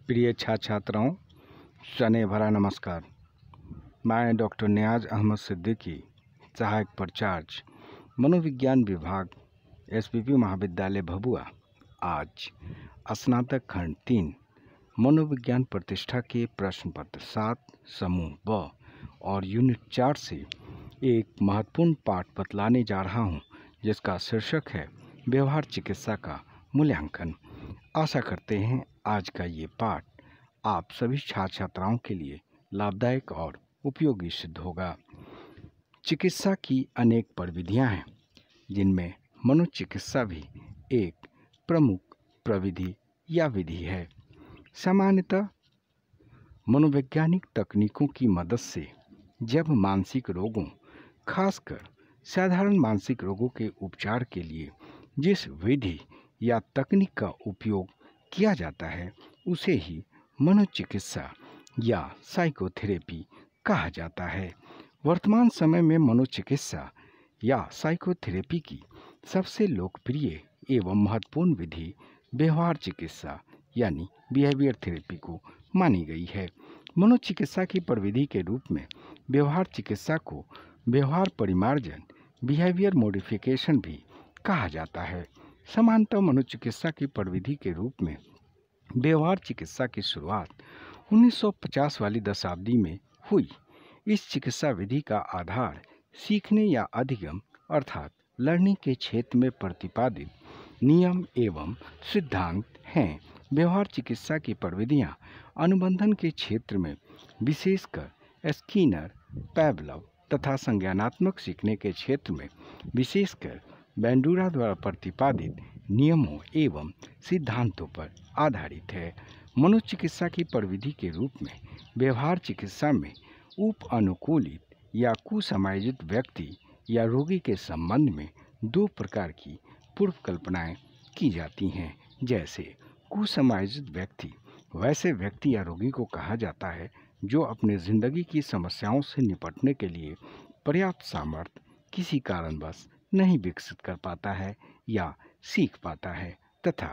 प्रिय छात्र छात्राओं, स्नेह भरा नमस्कार। मैं डॉक्टर नियाज अहमद सिद्दीकी, सहायक प्राचार्य मनोविज्ञान विभाग, एसपीपी महाविद्यालय भभुआ, आज स्नातक खंड 3 मनोविज्ञान प्रतिष्ठा के प्रश्न पत्र 7 समूह ब और यूनिट 4 से एक महत्वपूर्ण पाठ बतलाने जा रहा हूं, जिसका शीर्षक है व्यवहार चिकित्सा का मूल्यांकन। आशा करते हैं आज का ये पाठ आप सभी छात्र छात्राओं के लिए लाभदायक और उपयोगी सिद्ध होगा। चिकित्सा की अनेक प्रविधियां हैं, जिनमें मनोचिकित्सा भी एक प्रमुख प्रविधि या विधि है। सामान्यतः मनोवैज्ञानिक तकनीकों की मदद से जब मानसिक रोगों, खासकर साधारण मानसिक रोगों के उपचार के लिए जिस विधि या तकनीक का उपयोग किया जाता है, उसे ही मनोचिकित्सा या साइकोथेरेपी कहा जाता है। वर्तमान समय में मनोचिकित्सा या साइकोथेरेपी की सबसे लोकप्रिय एवं महत्वपूर्ण विधि व्यवहार चिकित्सा यानी बिहेवियर थेरेपी को मानी गई है। मनोचिकित्सा की प्रविधि के रूप में व्यवहार चिकित्सा को व्यवहार परिमार्जन, बिहेवियर मॉडिफिकेशन भी कहा जाता है। सामान्यतः मनोचिकित्सा की प्रविधि के रूप में व्यवहार चिकित्सा की शुरुआत 1950 वाली दशाब्दी में हुई। इस चिकित्सा विधि का आधार सीखने या अधिगम अर्थात लर्निंग के क्षेत्र में प्रतिपादित नियम एवं सिद्धांत हैं। व्यवहार चिकित्सा की प्रविधियां अनुबंधन के क्षेत्र में विशेषकर स्किनर, पैवलव तथा संज्ञानात्मक सीखने के क्षेत्र में विशेषकर बैंडुरा द्वारा प्रतिपादित नियमों एवं सिद्धांतों पर आधारित है। मनोचिकित्सा की प्रविधि के रूप में व्यवहार चिकित्सा में उप अनुकूलित या कुसमायोजित व्यक्ति या रोगी के संबंध में दो प्रकार की पूर्व कल्पनाएं की जाती हैं। जैसे कुसमायोजित व्यक्ति वैसे व्यक्ति या रोगी को कहा जाता है जो अपने जिंदगी की समस्याओं से निपटने के लिए पर्याप्त सामर्थ्य किसी कारणवश नहीं विकसित कर पाता है या सीख पाता है, तथा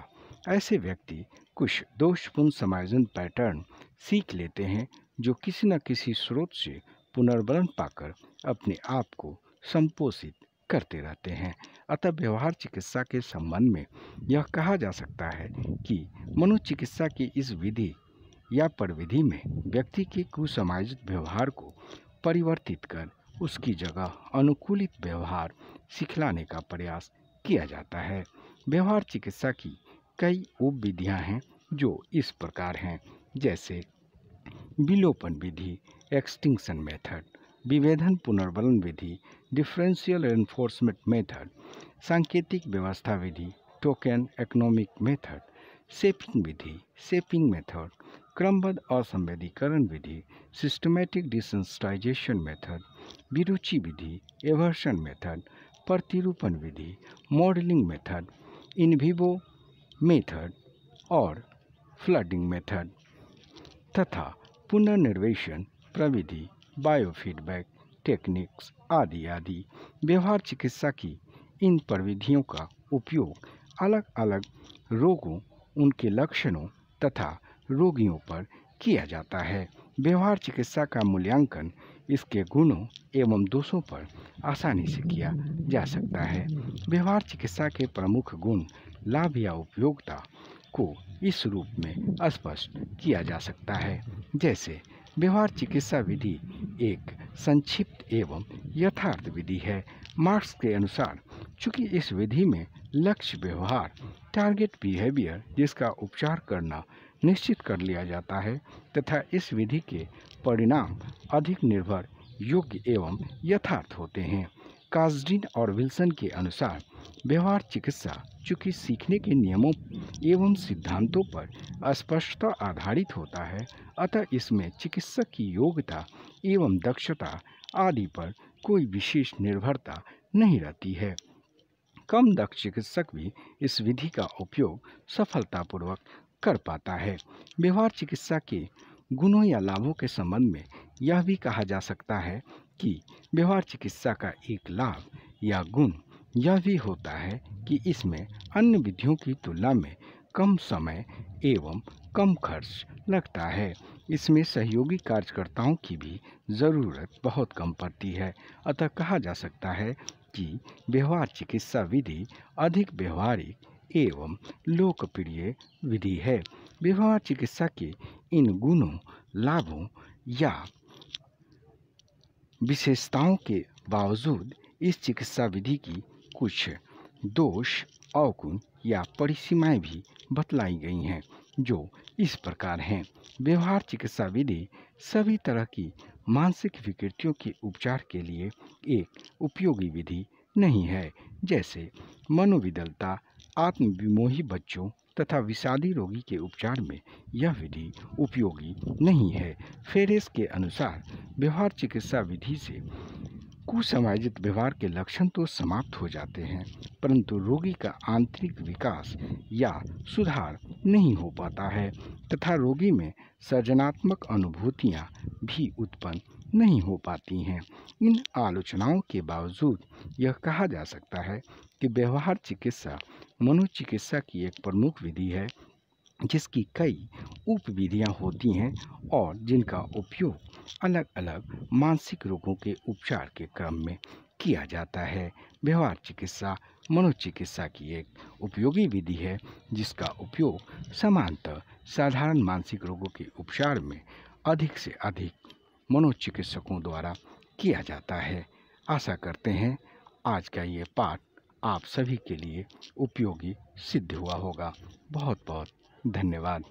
ऐसे व्यक्ति कुछ दोषपूर्ण समायोजन पैटर्न सीख लेते हैं जो किसी न किसी स्रोत से पुनर्बलन पाकर अपने आप को संपोषित करते रहते हैं। अतः व्यवहार चिकित्सा के संबंध में यह कहा जा सकता है कि मनोचिकित्सा की इस विधि या प्रविधि में व्यक्ति के कुसमायोजित व्यवहार को परिवर्तित कर उसकी जगह अनुकूलित व्यवहार सिखलाने का प्रयास किया जाता है। व्यवहार चिकित्सा की कई उप विधियाँ हैं जो इस प्रकार हैं, जैसे विलोपन विधि, एक्सटिंक्शन मेथड, विभेदन पुनर्बलन विधि, डिफरेंशियल रेनफोर्समेंट मेथड, सांकेतिक व्यवस्था विधि, टोकन इकोनॉमिक मेथड, शेपिंग विधि, शेपिंग मेथड, क्रमबद्ध असंवेदीकरण विधि, सिस्टमैटिक डिसेंसिटाइजेशन मेथड, विरुचि विधि, एवर्शन मेथड, प्रतिरूपण विधि, modelling method, in vivo method और फ्लडिंग मेथड तथा पुनर्निर्वेशन प्रविधि, बायोफीडबैक टेक्निक्स आदि आदि। व्यवहार चिकित्सा की इन प्रविधियों का उपयोग अलग अलग रोगों, उनके लक्षणों तथा रोगियों पर किया जाता है। व्यवहार चिकित्सा का मूल्यांकन इसके गुणों एवं दोषों पर आसानी से किया जा सकता है। व्यवहार चिकित्सा के प्रमुख गुण, लाभ या उपयोगिता को इस रूप में स्पष्ट किया जा सकता है। जैसे व्यवहार चिकित्सा विधि एक संक्षिप्त एवं यथार्थ विधि है। मार्क्स के अनुसार चूंकि इस विधि में लक्ष्य व्यवहार, टारगेट बिहेवियर जिसका उपचार करना निश्चित कर लिया जाता है तथा इस विधि के परिणाम अधिक निर्भर, योग्य एवं यथार्थ होते हैं। कास्डिन और विल्सन के अनुसार व्यवहार चिकित्सा चूंकि सीखने के नियमों एवं सिद्धांतों पर स्पष्टता आधारित होता है, अतः इसमें चिकित्सक की योग्यता एवं दक्षता आदि पर कोई विशेष निर्भरता नहीं रहती है। कम दक्ष चिकित्सक भी इस विधि का उपयोग सफलतापूर्वक कर पाता है। व्यवहार चिकित्सा के गुणों या लाभों के संबंध में यह भी कहा जा सकता है कि व्यवहार चिकित्सा का एक लाभ या गुण यह भी होता है कि इसमें अन्य विधियों की तुलना में कम समय एवं कम खर्च लगता है। इसमें सहयोगी कार्यकर्ताओं की भी ज़रूरत बहुत कम पड़ती है। अतः कहा जा सकता है कि व्यवहार चिकित्सा विधि अधिक व्यवहारिक एवं लोकप्रिय विधि है। व्यवहार चिकित्सा के इन गुणों, लाभों या विशेषताओं के बावजूद इस चिकित्सा विधि की कुछ दोष, अवगुण या परिसीमाएं भी बतलाई गई हैं, जो इस प्रकार हैं। व्यवहार चिकित्सा विधि सभी तरह की मानसिक विकृतियों के उपचार के लिए एक उपयोगी विधि नहीं है। जैसे मनोविकलता, आत्मविमोही बच्चों तथा विषादी रोगी के उपचार में यह विधि उपयोगी नहीं है। फेरेस के अनुसार व्यवहार चिकित्सा विधि से कुसामाजिक व्यवहार के लक्षण तो समाप्त हो जाते हैं, परंतु रोगी का आंतरिक विकास या सुधार नहीं हो पाता है तथा रोगी में सृजनात्मक अनुभूतियाँ भी उत्पन्न नहीं हो पाती हैं। इन आलोचनाओं के बावजूद यह कहा जा सकता है कि व्यवहार चिकित्सा मनोचिकित्सा की एक प्रमुख विधि है, जिसकी कई उपविधियाँ होती हैं और जिनका उपयोग अलग अलग मानसिक रोगों के उपचार के क्रम में किया जाता है। व्यवहार चिकित्सा मनोचिकित्सा की एक उपयोगी विधि है, जिसका उपयोग सामान्यतः साधारण मानसिक रोगों के उपचार में अधिक से अधिक मनोचिकित्सकों द्वारा किया जाता है। आशा करते हैं आज का ये पाठ आप सभी के लिए उपयोगी सिद्ध हुआ होगा। बहुत बहुत धन्यवाद।